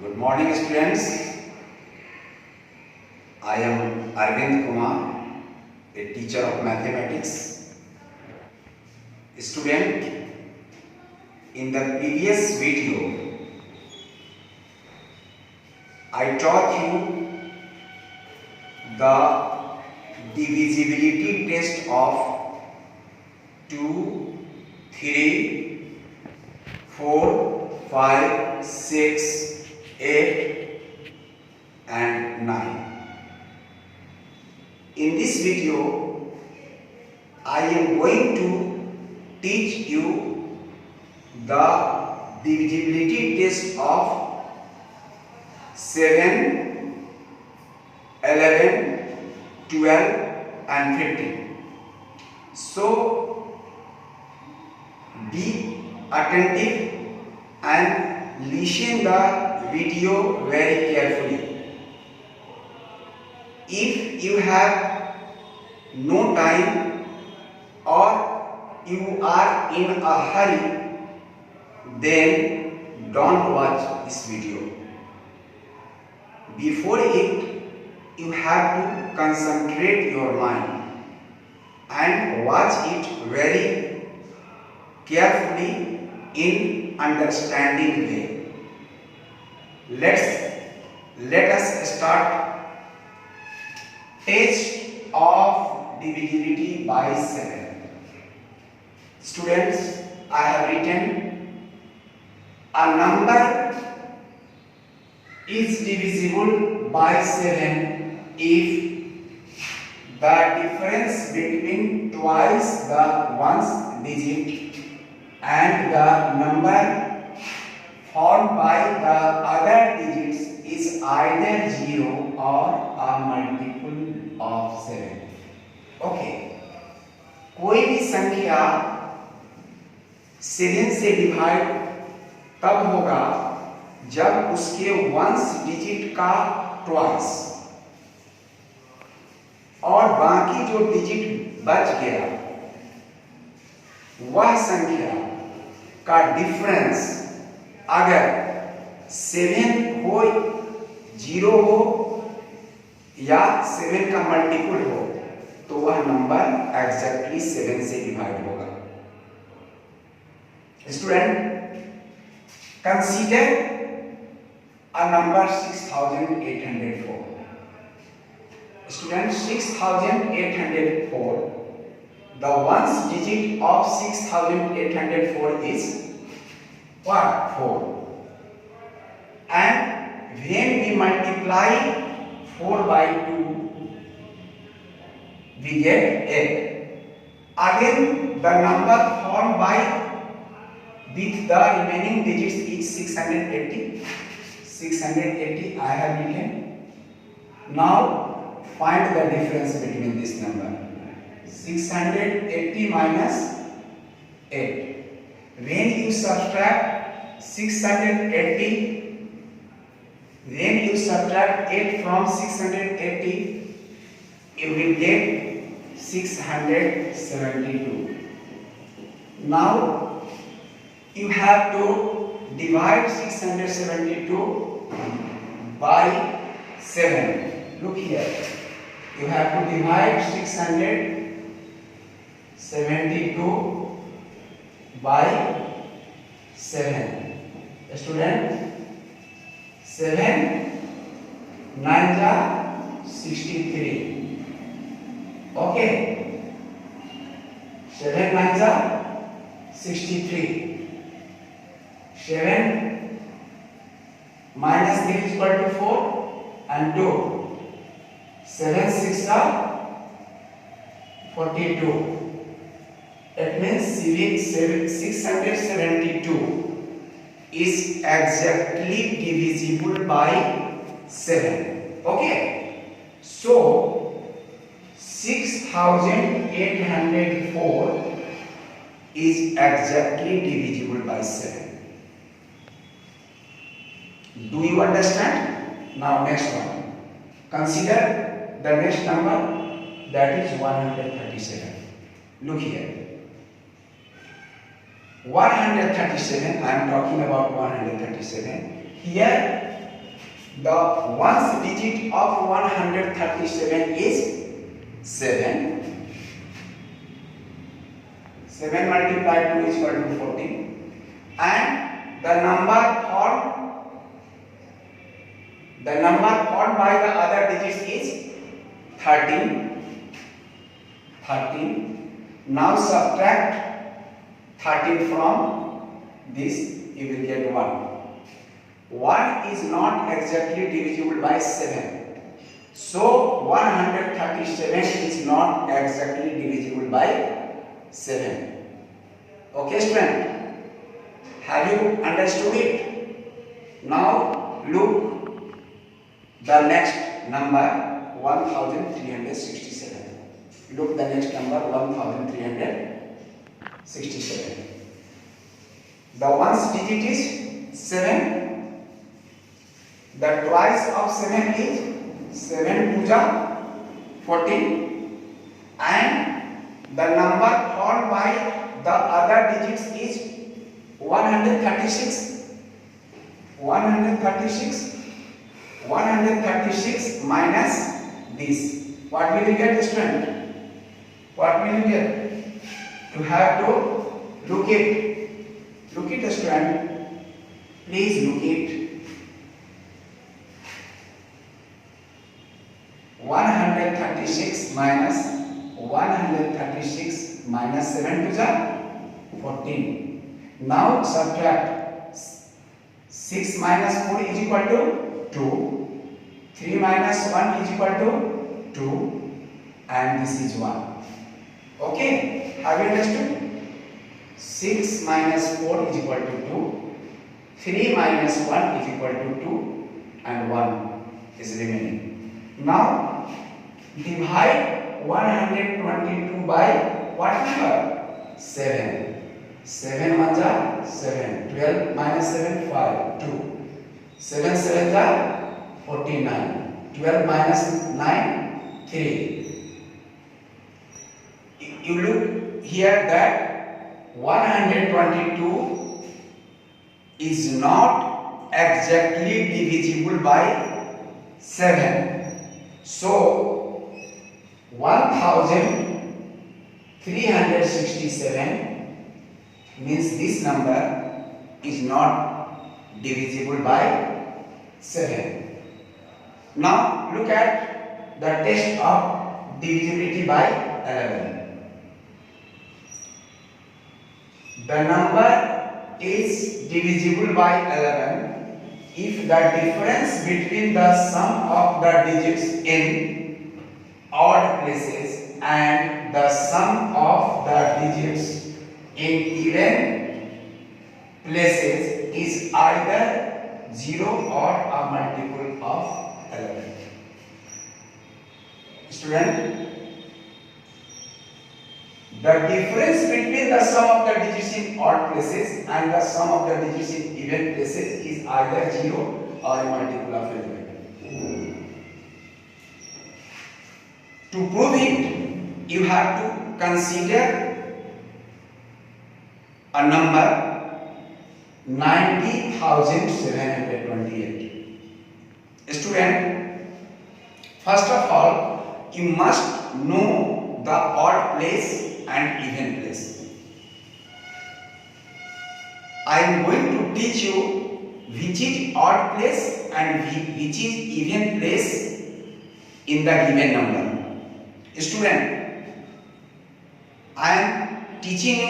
Good morning, students. I am Arvind Kumar, a teacher of mathematics. Student, in the previous video, I taught you the divisibility test of 2, 3, 4, 5, 6, 8 and 9. In this video, I am going to teach you the divisibility test of 7, 11, 12 and 15. So, be attentive and listen the video very carefully. If you have no time or you are in a hurry, then don't watch this video. Before it, you have to concentrate your mind and watch it very carefully in understanding way. Let us start test of divisibility by 7. Students, I have written a number is divisible by 7 if the difference between twice the ones digit and the number formed by the other digits is either 0 or a multiple of 7. Okay. कोई भी संख्या 7 से divide तब होगा जब उसके ones digit का twice और बाकी जो डिजिट बच गया वह संख्या का डिफरेंस अगर 7 हो, 0 हो या 7 का मल्टीपल हो तो वह नंबर एग्जैक्टली 7 से डिवाइड होगा. Student, consider a number 6804. Student, 6804, the ones digit of 6804 is what? 4. And when we multiply 4 by 2, we get 8. Again, the number formed by with the remaining digits is 680. 680 I have written. Now find the difference between this number. 680 minus 8. When you subtract 680, when you subtract 8 from 680, you will get 672. Now you have to divide 672 by 7. Look here. You have to divide 672 by 7. Student, 7 9 are 63. Okay. 7 9 are 63. 7 minus 3 is equal to 4 and 2. 7 6 are 42. It means 672 is exactly divisible by 7. Okay. So 6804 is exactly divisible by 7. Do you understand? Now next one. Consider the next number, that is 137. Look here. 137, I am talking about 137. Here The ones digit of 137 is 7. 7 multiplied 2 is equal to 14, and the number formed by the other digits is 13. Now subtract 13 from this, you will get 1. 1 is not exactly divisible by 7. So 137 is not exactly divisible by 7. Okay, student? Have you understood it? Now look the next number 1367. Look the next number 1367. The ones digit is 7. The twice of 7 is 7 2 14, and the number formed by the other digits is 136. 136 minus this. What will you get, student? What will you get? You have to look it. Look it, student. Please look it. 136 minus 7 to 14. Now subtract 6 minus 4 is equal to 2. 3 minus 1 is equal to 2, and this is 1. Okay, have you understood? 6 minus 4 is equal to 2. 3 minus 1 is equal to 2, and 1 is remaining. Now divide 122 by what number? 7. 7 1 ja 7. 12 minus 7 5 2. 7 7 ja 49. 12 minus 9 3. You look here that 122 is not exactly divisible by 7. So 1367 means this number is not divisible by 7. Now look at the test of divisibility by 11. The number is divisible by 11 if the difference between the sum of the digits in odd places and the sum of the digits in even places is either 0 or a multiple of 11. Student, the difference between the sum of the digits in odd places and the sum of the digits in even places is either 0 or a multiple of 11. To prove it, you have to consider a number 90,728. Student, first of all, you must know the odd place and even place. I am going to teach you which is odd place and which is even place in the given number. Student, I am teaching you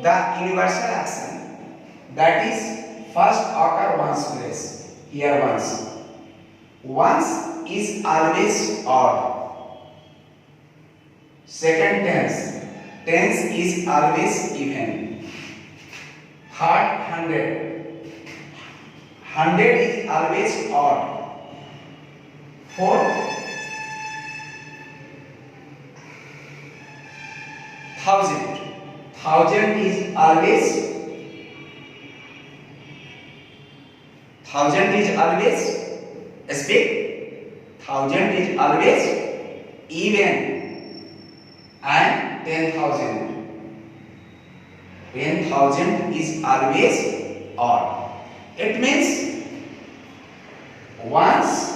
the universal action, that is first occur ones place. Here ones. Ones is always odd. Second tens. Tens is always even. Third 100. 100 is always odd. Fourth 1000. 1000 is always speak. 1000 is always even, and 10,000. 10,000 is always odd. It means ones,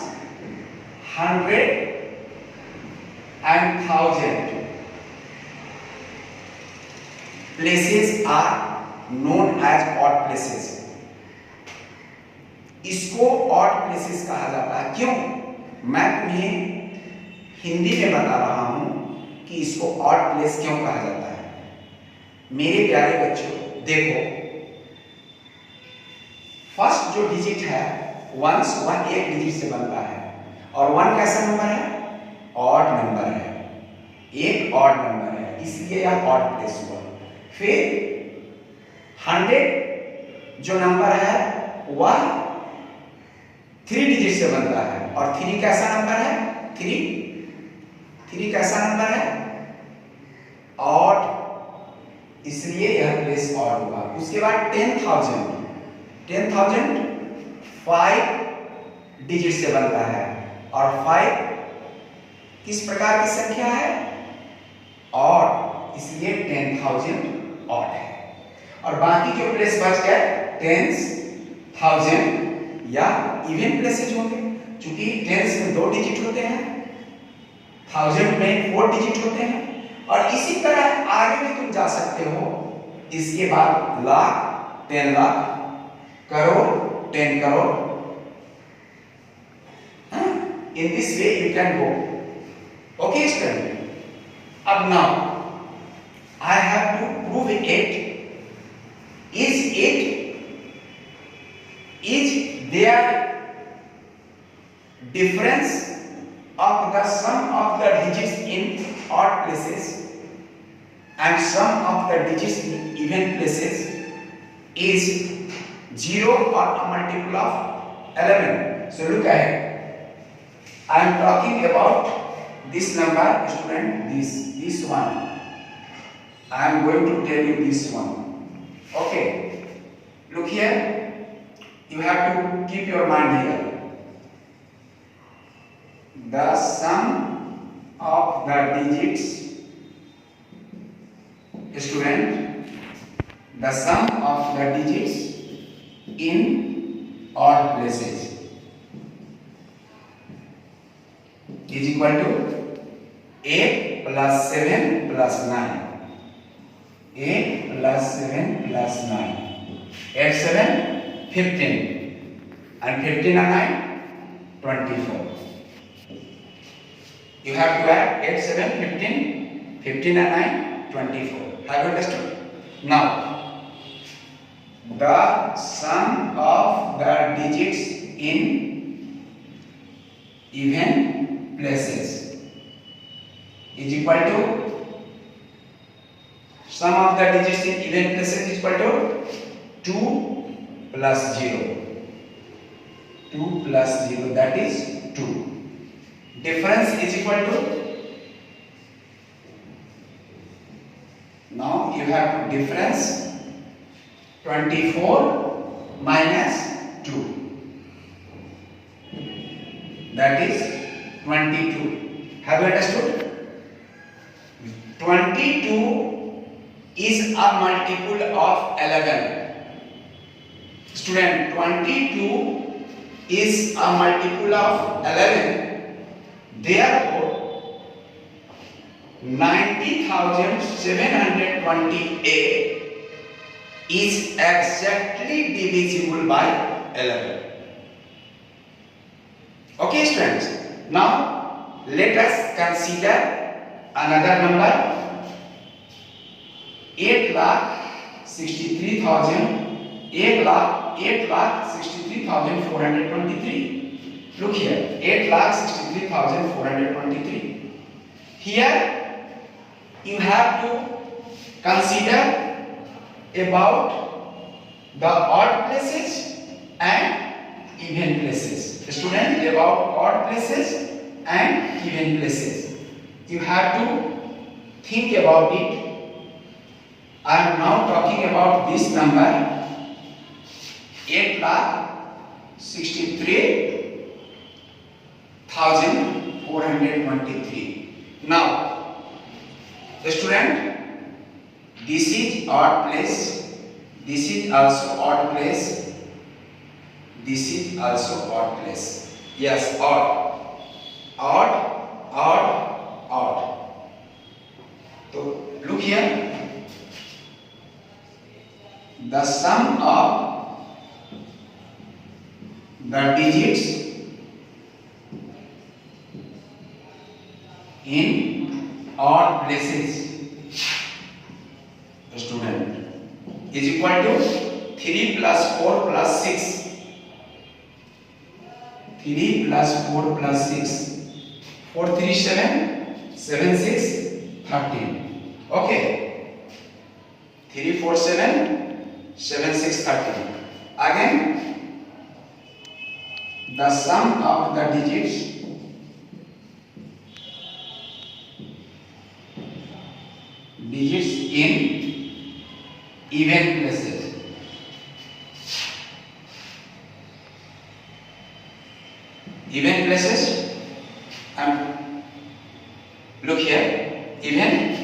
hundred and thousand places are known as odd places. इसको odd places कहा जाता है। क्यों? मैं तुम्हें हिंदी में बता रहा हूं कि इसको ऑड प्लेस क्यों कहा जाता है। मेरे प्यारे बच्चों देखो, फर्स्ट जो डिजिट है वंस, वन एक डिजिट से बनता है और वन कैसा नंबर है? ऑड नंबर है, एक ऑड नंबर है, इसलिए यह ऑड प्लेस हुआ। फिर 100 जो नंबर है वह 3 डिजिट से बनता है और 3 कैसा नंबर है? 3 कैसा नंबर है? ऑड, इसलिए यह प्लेस ऑड हुआ। उसके बाद 10,000 5 डिजिट से बनता है और 5 किस प्रकार की संख्या है? ऑड, इसलिए 10,000 ऑड है। और बाकी जो प्लेस बच गए 10,000 या इवन प्लेसेज होंगे, क्योंकि टेंस में 2 डिजिट होते हैं, 1000 में 4 डिजिट होते हैं। और इसी तरह आगे भी तुम जा सकते हो। इसके बाद lakh, 10 lakh, crore, 10 crore. In this way you can go. Okay, student. अब now I have to prove it. Is there difference of the sum of the digits in odd places and sum of the digits in even places is 0 or a multiple of 11? So look ahead. I am talking about this number, student, this one. I am going to tell you this one. Okay, look here. You have to keep your mind here. The sum of the digits, student, the sum of the digits in odd places is equal to 8 plus 7 plus 9. 8 plus 7 plus 9. 8 7 15 and 15 and 9 24. You have to add 8 7 15, 15 and 9 24. Have you understood? Now the sum of the digits in even places is equal to sum of the digits in even places is equal to 2 plus 0. 2 plus 0, that is 2. Difference is equal to, now you have difference 24 minus 2, that is 22. Have you understood? 22 is a multiple of 11. Student, 22 is a multiple of 11. Therefore 90,728 is exactly divisible by 11. Okay, students. Now let us consider another number. 8,63,423. Look here, 8,63,423. Here you have to consider about the odd places and even places. Student, about odd places and even places, you have to think about it. I am now talking about this number 8,63,423. Now, the student, this is odd place, this is also odd place, this is also odd place. Yes, odd, odd, odd, odd. So look here. The sum of the digits in odd places, student, is equal to 3 plus 4 plus 6. 3 plus 4 plus 6. 4 3 7, 7 6 13. Okay. 3 4 7, 7 6 13. Again, the sum of the digits in even places. Even places, and look here, even,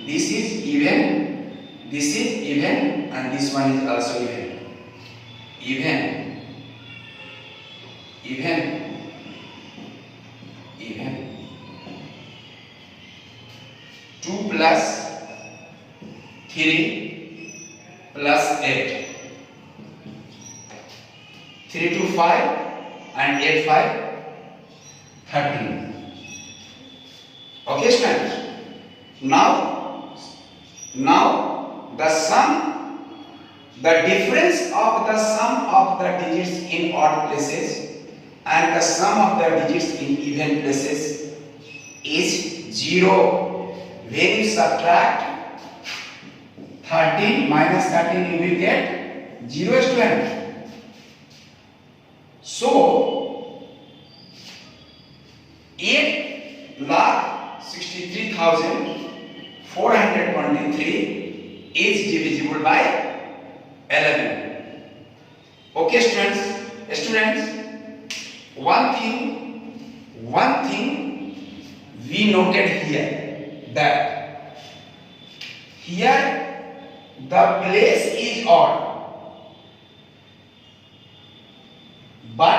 this is even, this is even, and this one is also even. Even, even, even. 2 plus 3 plus 8. 3 to 5 and 8 5. 13. Okay, students. Now the sum, the difference of the sum of the digits in odd places and the sum of the digits in even places is 0. When you subtract 13 minus 13, you will get 0, student. So 8,63,423 is divisible by 11. Okay, students, one thing we noted here, that here the place is odd, but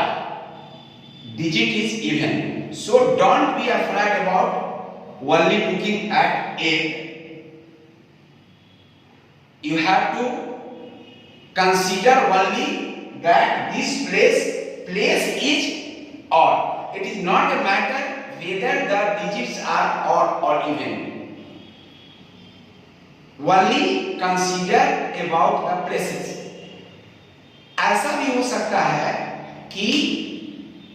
digit is even. So don't be afraid about only looking at 8. You have to consider only that this place is odd. It is not a matter whether the digits are odd or even. Only consider about the places. ऐसा भी हो सकता है कि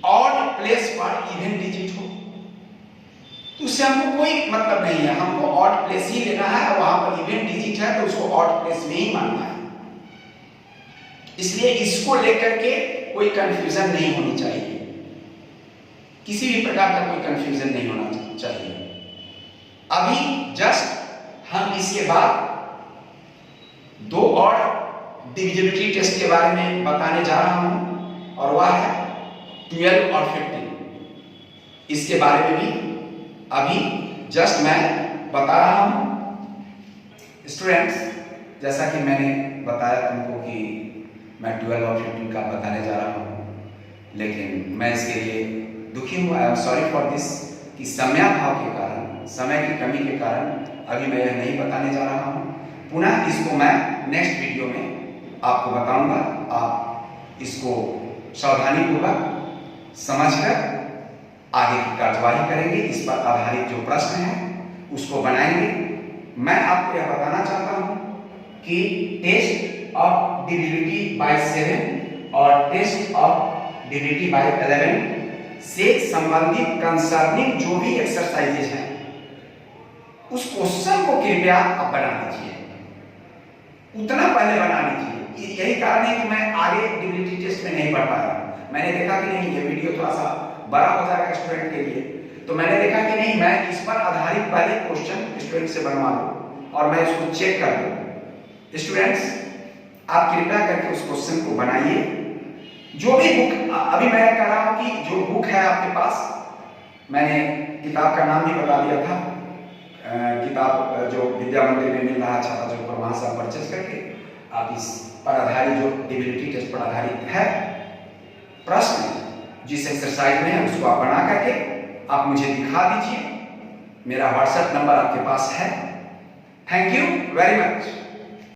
odd place पर even digit हो, तो उससे हमको कोई मतलब नहीं है. हमको ऑड प्लेस ही लेना है और वहां पर इवन डिजिट है तो उसको ऑड प्लेस में ही मानना है. इसलिए इसको लेकर के कोई कंफ्यूजन नहीं होनी चाहिए, किसी भी प्रकार का कोई कंफ्यूजन नहीं होना चाहिए. अभी जस्ट हम इसके बाद 2 और डिविजिबिलिटी टेस्ट के बारे में बताने जा रहा हूं, और वह है 12 और 15. इसके बारे में भी अभी जस्ट मैं बता रहा हूं. स्टूडेंट्स, जैसा कि मैंने बताया तुमको कि मैं 12 और 15 का बताने जा रहा हूं, लेकिन मैं इसके लिए दुखी हूं. I am sorry for this कि समयाभाव के कारण, समय की कमी के कारण अभी मैं यह नहीं बताने जा रहा हूं. पुनः इसको मैं नेक्स्ट वीडियो में आपको बताऊंगा. आप इसको सावधानीपूर्वक समझकर आगे की कार्यवाही करेंगे. इस पर आधारित जो प्रश्न है उसको बनाएंगे. मैं आपको यह बताना चाहता हूं कि टेस्ट ऑफ डिविजिबिलिटी बाय 7 और टेस्ट ऑफ डिविजिबिलिटी बाय 11 से संबंधित कंसर्निंग जो भी एक्सरसाइजेज हैं उस क्वेश्चन को कृपया आप बना लीजिए, उतना पहले बना लीजिए. यही कारण है कि मैं आगे डिविजिबिलिटी टेस्ट में नहीं पढ़ पाया. मैंने देखा कि नहीं, ये वीडियो थोड़ा सा बड़ा हो जाएगा स्टूडेंट के लिए, तो मैंने देखा कि नहीं, मैं इस पर आधारित पहले क्वेश्चन स्टूडेंट से बनवा लूं और मैं इसको चेक कर लूं. स्टूडेंट्स, आप कृपया करके उस क्वेश्चन को बनाइए. जो भी बुक, अभी मैं कह रहा हूं कि जो बुक है आपके पास, मैंने किताब का नाम भी बता दिया था. किताब जो विद्या मंदिर में मिल रहा है छात्रा जो, वहां से आप परचेज करके आप इस पर आधारित जो डिविजिबिलिटी टेस्ट पर आधारित है प्रश्न जिस एक्सरसाइज में है उसको आप बना करके आप मुझे दिखा दीजिए। मेरा व्हाट्सएप नंबर आपके पास है। Thank you very much.